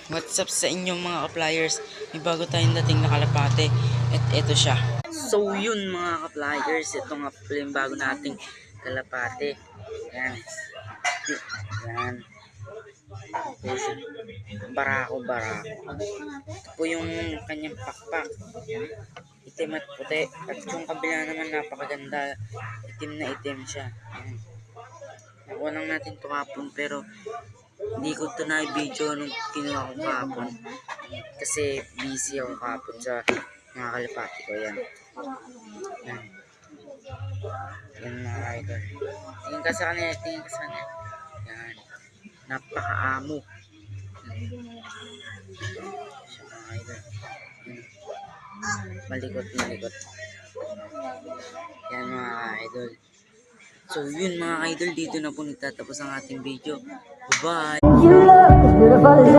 What's up sa inyong mga ka-flyers? May bago tayong dating na kalapate. At ito siya. So yun mga ka-flyers, ito nga pala yung bago nating kalapate. Yan. Yan. Barako. Ito po yung kanyang pakpak. Itim at puti. At yung kabila naman napakaganda. Itim na itim siya. Yan. Nakuha lang natin ito kapon pero hindi ko ito na-video nung kinuha ko kahapon kasi busy ako kahapon sa mga kalapati ko. Yan mga idol, tingin ka sa kanila, yan, napakaamo siya mga idol. Malikot yan mga idol. So yun mga idol, dito na po nagtatapos ang ating video. Bye bye.